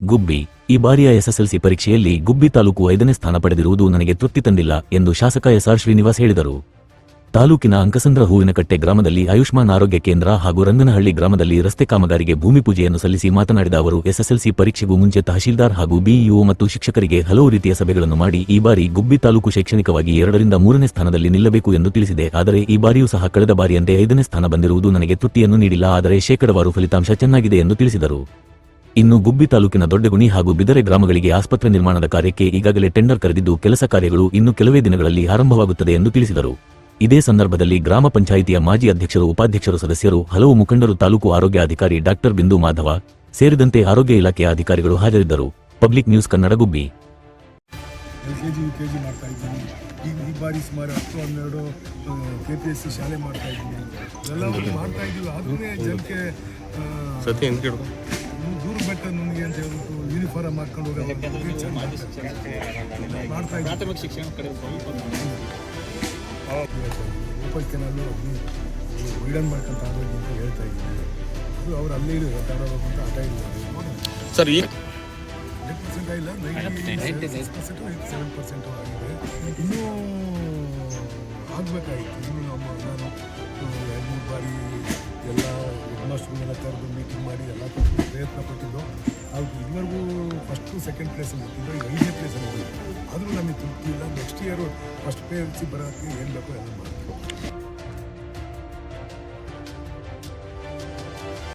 ಗುಬ್ಬಿ ಈ ಬಾರಿಯ ಎಸ್ಎಸ್ಎಲ್ಸಿ ಪರೀಕ್ಷೆಯಲ್ಲಿ ಗುಬ್ಬಿ ತಾಲೂಕು 5ನೇ ಸ್ಥಾನ ಪಡೆದಿರುವುದು ನನಗೆ ತೃಪ್ತಿ ತಂದಿಲ್ಲ ಎಂದು ಶಾಸಕ ಎಸ್ಆರ್ ಶ್ರೀನಿವಾಸ್ ಹೇಳಿದರು. ತಾಲೂಕಿನ ಅಂಕಸಂದ್ರ ಹೂವಿನಕಟ್ಟೆ ಗ್ರಾಮದಲ್ಲಿ ಆಯುಷ್ಮಾನ್ ಆರೋಗ್ಯ ಕೇಂದ್ರ ಹಾಗೂ ರಂಗನಹಳ್ಳಿ ಗ್ರಾಮದಲ್ಲಿ ರಸ್ತೆ ಕಾಮಗಾರಿಗೆ ಭೂಮಿ ಪೂಜೆಯನ್ನು ಸಲ್ಲಿಸಿ ಮಾತನಾಡಿದ ಅವರು, ಎಸ್ಎಸ್ಎಲ್ಸಿ ಪರೀಕ್ಷೆಗೂ ಮುಂಚೆ ತಹಶೀಲ್ದಾರ್ ಹಾಗೂ ಬಿಇಒ ಮತ್ತು ಶಿಕ್ಷಕರಿಗೆ ಹಲವು ರೀತಿಯ ಸಭೆಗಳನ್ನು ಮಾಡಿ ಈ ಬಾರಿ ಗುಬ್ಬಿ ತಾಲೂಕು ಶೈಕ್ಷಣಿಕವಾಗಿ 2ರಿಂದ 3ನೇ ಸ್ಥಾನದಲ್ಲಿ ನಿಲ್ಲಬೇಕು ಎಂದು ತಿಳಿಸಿದೆ. ಆದರೆ ಈ ಬಾರಿಯೂ ಸಹ ಕಳೆದ ಬಾರಿಯಂತೆ 5ನೇ ಸ್ಥಾನ ಬಂದಿರುವುದು ನನಗೆ ತೃಪ್ತಿಯನ್ನು ನೀಡಿಲ್ಲ. ಆದರೆ ಶೇಕಡಾವಾರು ಫಲಿತಾಂಶ ಚೆನ್ನಾಗಿದೆ ಎಂದು ತಿಳಿಸಿದರು. ಇನ್ನು ಗುಬ್ಬಿ ತಾಲೂಕಿನ ದೊಡ್ಡಗುಣಿ ಹಾಗೂ ಬಿದರೆ ಗ್ರಾಮಗಳಿಗೆ ಆಸ್ಪತ್ರೆ ನಿರ್ಮಾಣದ ಕಾರ್ಯಕ್ಕೆ ಈಗಾಗಲೇ ಟೆಂಡರ್ ಕರೆದಿದ್ದು ಕೆಲಸ ಕಾರ್ಯಗಳು ಇನ್ನು ಕೆಲವೇ ದಿನಗಳಲ್ಲಿ ಆರಂಭವಾಗುತ್ತದೆ ಎಂದು ತಿಳಿಸಿದರು. ಇದೇ ಸಂದರ್ಭದಲ್ಲಿ ಗ್ರಾಮ ಪಂಚಾಯಿತಿಯ ಮಾಜಿ ಅಧ್ಯಕ್ಷರು, ಉಪಾಧ್ಯಕ್ಷರು, ಸದಸ್ಯರು, ಹಲವು ಮುಖಂಡರು, ತಾಲೂಕು ಆರೋಗ್ಯ ಅಧಿಕಾರಿ ಡಾಕ್ಟರ್ ಬಿಂದು ಮಾಧವ ಸೇರಿದಂತೆ ಆರೋಗ್ಯ ಇಲಾಖೆಯ ಅಧಿಕಾರಿಗಳು ಹಾಜರಿದ್ದರು. ಪಬ್ಲಿಕ್ ನ್ಯೂಸ್ ಕನ್ನಡ, ಗುಬ್ಬಿ. LKG UKG ಮಾಡ್ತಾ ಇದ್ದೀನಿ. ಈ ಬಾರಿ ಸುಮಾರು 10-12 KPSC ಶಾಲೆ ಮಾಡ್ತಾ ಇದ್ದೀನಿ. ಎಲ್ಲವನ್ನೂ ಮಾಡ್ತಾ ಇದ್ದೀವಿ. ಆದ್ರೂ ಜನಕ್ಕೆ ದೂರ ಬೆಟ್ಟ ನುಂಗಿ ಅಂತ ಹೇಳ್ಬಿಟ್ಟು ಯೂನಿಫಾರ್ಮ್ ಮಾಡ್ಕೊಂಡು ಹೋಗೋದು ಮಾಡ್ತಾ ಇದ್ದೀವಿ. ಪ್ರಾಥಮಿಕ ಶಿಕ್ಷಣ ಕಡೆ ಓಪನ್ ಕೆನಾಲು ವೈಡನ್ ಮಾಡ್ಕೊಂತ ಆಗೋದು ಅಂತ ಹೇಳ್ತಾ ಇದ್ದೀನಿ. ಅದು ಅವ್ರು ಅಲ್ಲೇ ಮಾತಾಡೋದು ಅಂತ ಆಟ ಇಲ್ಲ ಸರ್. ಈಗ 100% ಇಲ್ಲ, 97% ಆಗಿದೆ. ಇನ್ನೂ ಆಗಬೇಕಾಗಿತ್ತು. ಇನ್ನೂ ನಾನು 2-3 ಬಾರಿ ಎಲ್ಲ ಹೆಡ್ಮಾಸ್ಟರ್ನೆಲ್ಲ ಕರೆದು ಮೀಟಿಂಗ್ ಮಾಡಿ ಎಲ್ಲ ಪ್ರಯತ್ನ ಪಟ್ಟಿದ್ದು. ಅವ್ರು ಇದುವರೆಗೂ ಫಸ್ಟು ಸೆಕೆಂಡ್ ಪ್ಲೇಸಲ್ಲಿ ಇರ್ತಿದ್ದು, ಈಗ 5ನೇ ಪ್ಲೇಸಲ್ಲಿ ಇದ್ದೀವಿ. ಆದರೂ ನಮಗೆ ತೃಪ್ತಿ ಇಲ್ಲ. ನೆಕ್ಸ್ಟ್ ಇಯರು ಫಸ್ಟ್ PSC ಬರೋಕ್ಕೆ ಏನು ಬೇಕೋ ಎಲ್ಲ ಮಾಡ್ತೀವಿ.